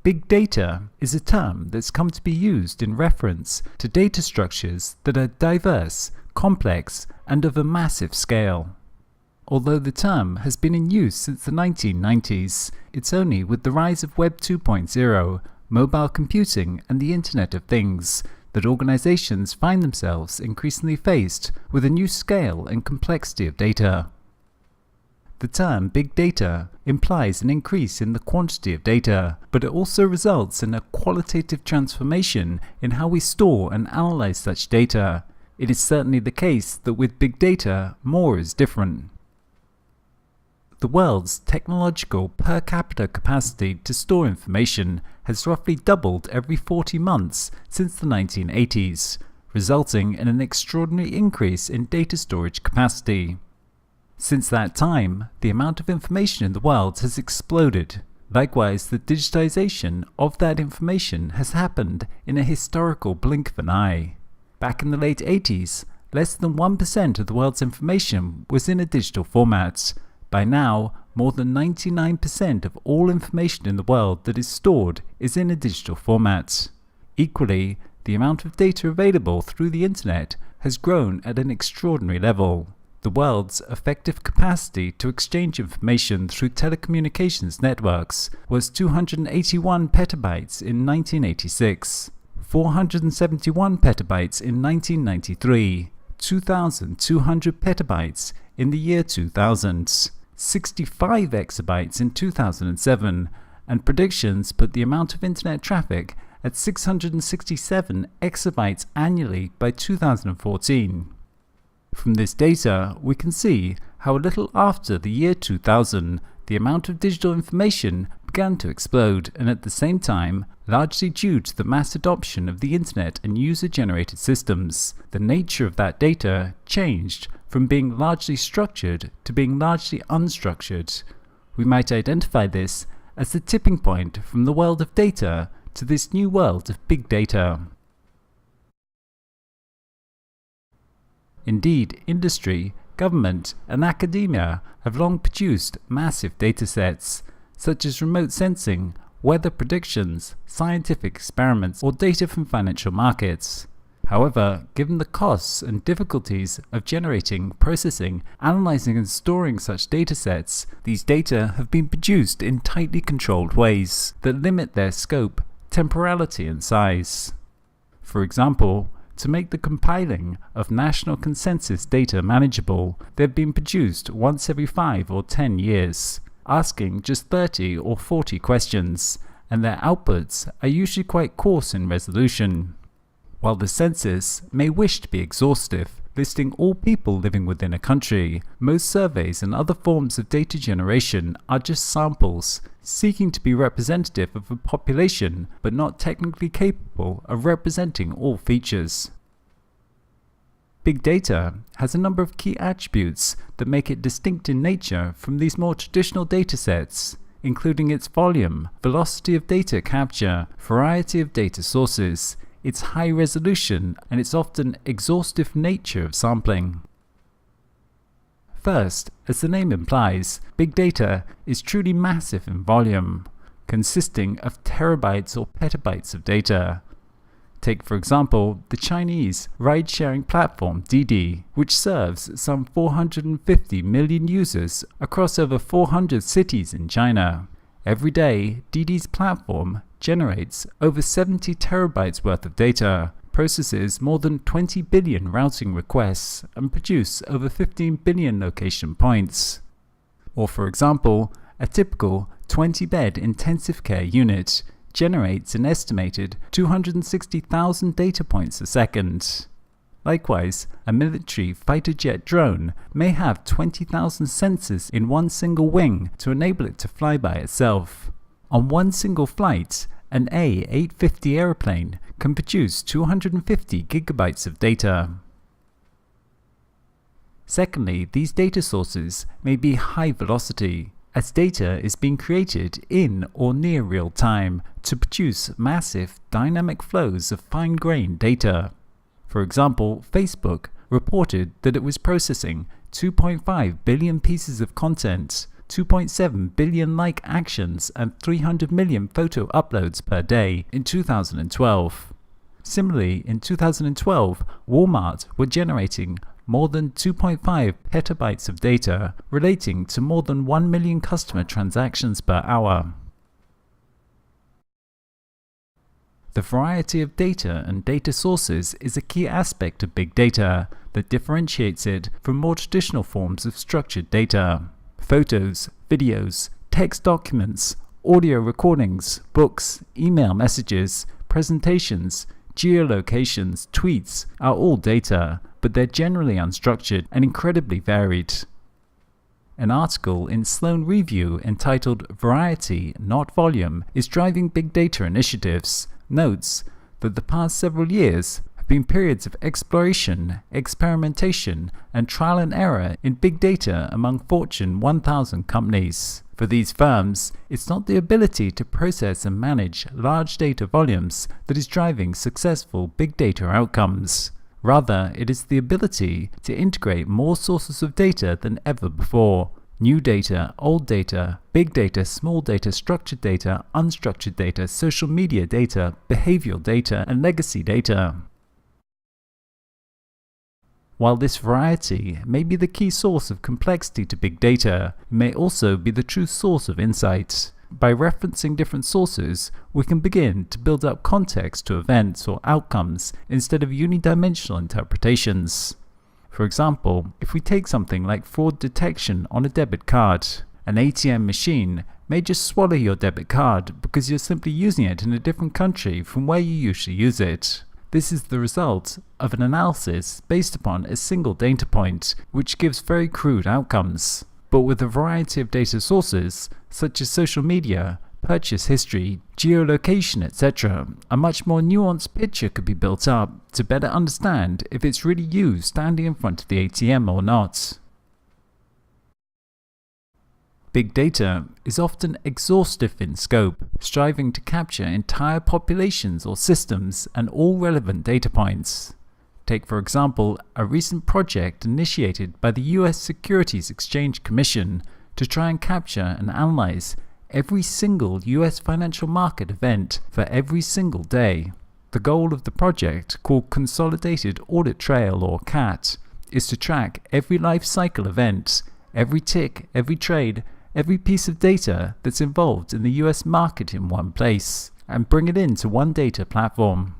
Big data is a term that's come to be used in reference to data structures that are diverse, complex, and of a massive scale. Although the term has been in use since the 1990s, it's only with the rise of Web 2.0, mobile computing, and the Internet of Things that organizations find themselves increasingly faced with a new scale and complexity of data. The term big data implies an increase in the quantity of data, but it also results in a qualitative transformation in how we store and analyze such data. It is certainly the case that with big data, more is different. The world's technological per capita capacity to store information has roughly doubled every 40 months since the 1980s, resulting in an extraordinary increase in data storage capacity. Since that time, the amount of information in the world has exploded. Likewise, the digitization of that information has happened in a historical blink of an eye. Back in the late 80s, less than 1% of the world's information was in a digital format. By now, more than 99% of all information in the world that is stored is in a digital format. Equally, the amount of data available through the internet has grown at an extraordinary level. The world's effective capacity to exchange information through telecommunications networks was 281 petabytes in 1986, 471 petabytes in 1993, 2,200 petabytes in the year 2000, 65 exabytes in 2007, and predictions put the amount of internet traffic at 667 exabytes annually by 2014. From this data, we can see how a little after the year 2000, the amount of digital information began to explode, and at the same time, largely due to the mass adoption of the internet and user-generated systems, the nature of that data changed from being largely structured to being largely unstructured. We might identify this as the tipping point from the world of data to this new world of big data. Indeed, industry, government, and academia have long produced massive datasets, such as remote sensing, weather predictions, scientific experiments, or data from financial markets. However, given the costs and difficulties of generating, processing, analyzing, and storing such datasets, these data have been produced in tightly controlled ways that limit their scope, temporality, and size. For example, to make the compiling of national consensus data manageable, they have been produced once every 5 or 10 years, asking just 30 or 40 questions, and their outputs are usually quite coarse in resolution. While the census may wish to be exhaustive, listing all people living within a country, most surveys and other forms of data generation are just samples, seeking to be representative of a population but not technically capable of representing all features. Big data has a number of key attributes that make it distinct in nature from these more traditional datasets, including its volume, velocity of data capture, variety of data sources, its high resolution, and its often exhaustive nature of sampling. First, as the name implies, big data is truly massive in volume, consisting of terabytes or petabytes of data. Take, for example, the Chinese ride-sharing platform Didi, which serves some 450 million users across over 400 cities in China. Every day, Didi's platform generates over 70 terabytes worth of data, processes more than 20 billion routing requests, and produces over 15 billion location points. Or for example, a typical 20-bed intensive care unit generates an estimated 260,000 data points a second. Likewise, a military fighter jet drone may have 20,000 sensors in one single wing to enable it to fly by itself. On one single flight, an A850 airplane can produce 250 gigabytes of data. Secondly, these data sources may be high velocity, as data is being created in or near real time to produce massive dynamic flows of fine-grained data. For example, Facebook reported that it was processing 2.5 billion pieces of content, 2.7 billion like actions and 300 million photo uploads per day in 2012. Similarly, in 2012, Walmart were generating more than 2.5 petabytes of data relating to more than 1 million customer transactions per hour. The variety of data and data sources is a key aspect of big data that differentiates it from more traditional forms of structured data. Photos, videos, text documents, audio recordings, books, email messages, presentations, geolocations, tweets are all data, but they're generally unstructured and incredibly varied. An article in Sloan Review entitled "Variety, Not Volume" is driving big data initiatives, notes that the past several years have been periods of exploration, experimentation, and trial and error in big data among Fortune 1000 companies. For these firms, it's not the ability to process and manage large data volumes that is driving successful big data outcomes. Rather, it is the ability to integrate more sources of data than ever before. New data, old data, big data, small data, structured data, unstructured data, social media data, behavioral data, and legacy data. While this variety may be the key source of complexity to big data, it may also be the true source of insight. By referencing different sources, we can begin to build up context to events or outcomes instead of unidimensional interpretations. For example, if we take something like fraud detection on a debit card, an ATM machine may just swallow your debit card because you're simply using it in a different country from where you usually use it. This is the result of an analysis based upon a single data point, which gives very crude outcomes. But with a variety of data sources, such as social media, purchase history, geolocation, etc., a much more nuanced picture could be built up to better understand if it's really you standing in front of the ATM or not. Big data is often exhaustive in scope, striving to capture entire populations or systems and all relevant data points. Take, for example, a recent project initiated by the US Securities Exchange Commission to try and capture and analyze every single US financial market event for every single day. The goal of the project, called Consolidated Audit Trail or CAT, is to track every life cycle event, every tick, every trade, every piece of data that's involved in the US market in one place, and bring it into one data platform.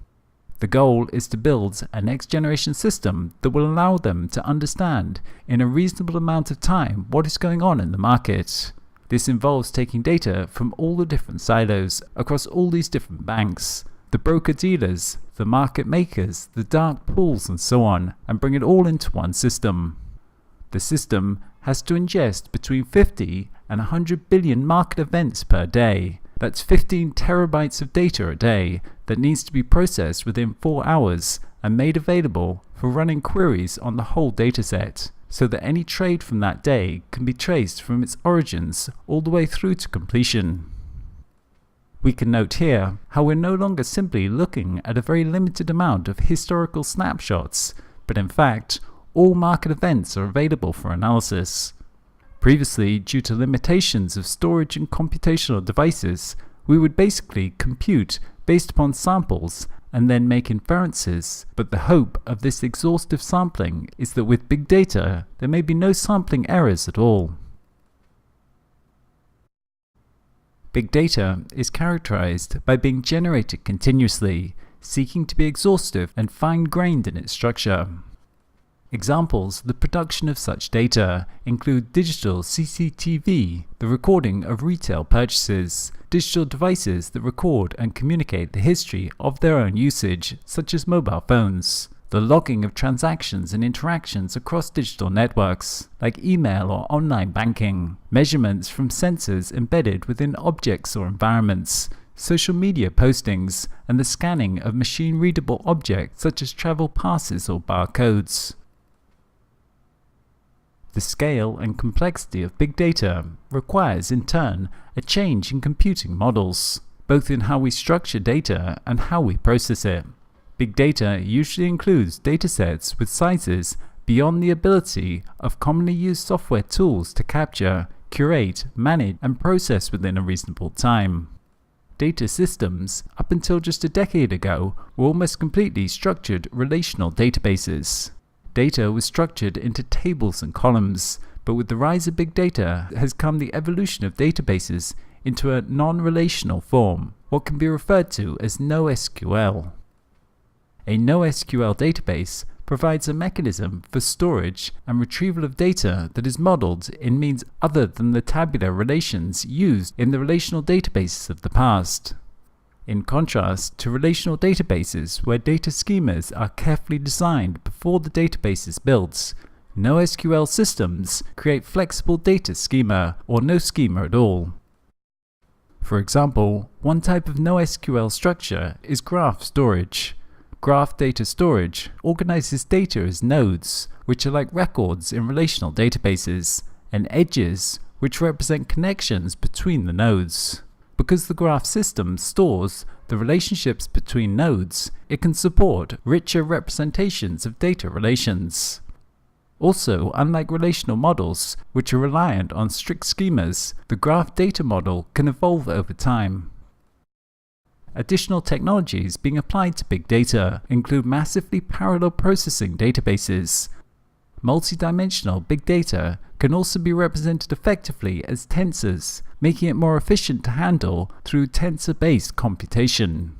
The goal is to build a next-generation system that will allow them to understand in a reasonable amount of time what is going on in the market. This involves taking data from all the different silos across all these different banks, the broker-dealers, the market makers, the dark pools, and so on, and bring it all into one system. The system has to ingest between 50 and 100 billion market events per day. That's 15 terabytes of data a day that needs to be processed within 4 hours and made available for running queries on the whole dataset, so that any trade from that day can be traced from its origins all the way through to completion. We can note here how we're no longer simply looking at a very limited amount of historical snapshots, but in fact, all market events are available for analysis. Previously, due to limitations of storage and computational devices, we would basically compute based upon samples and then make inferences, but the hope of this exhaustive sampling is that with big data, there may be no sampling errors at all. Big data is characterized by being generated continuously, seeking to be exhaustive and fine-grained in its structure. Examples of the production of such data include digital CCTV, the recording of retail purchases, digital devices that record and communicate the history of their own usage, such as mobile phones, the logging of transactions and interactions across digital networks, like email or online banking, measurements from sensors embedded within objects or environments, social media postings, and the scanning of machine-readable objects such as travel passes or barcodes. The scale and complexity of big data requires, in turn, a change in computing models, both in how we structure data and how we process it. Big data usually includes datasets with sizes beyond the ability of commonly used software tools to capture, curate, manage, and process within a reasonable time. Data systems, up until just a decade ago, were almost completely structured relational databases. Data was structured into tables and columns, but with the rise of big data has come the evolution of databases into a non-relational form, what can be referred to as NoSQL. A NoSQL database provides a mechanism for storage and retrieval of data that is modeled in means other than the tabular relations used in the relational databases of the past. In contrast to relational databases where data schemas are carefully designed before the database is built, NoSQL systems create flexible data schema or no schema at all. For example, one type of NoSQL structure is graph storage. Graph data storage organizes data as nodes, which are like records in relational databases, and edges, which represent connections between the nodes. Because the graph system stores the relationships between nodes, it can support richer representations of data relations. Also, unlike relational models, which are reliant on strict schemas, the graph data model can evolve over time. Additional technologies being applied to big data include massively parallel processing databases. Multidimensional big data can also be represented effectively as tensors, making it more efficient to handle through tensor-based computation.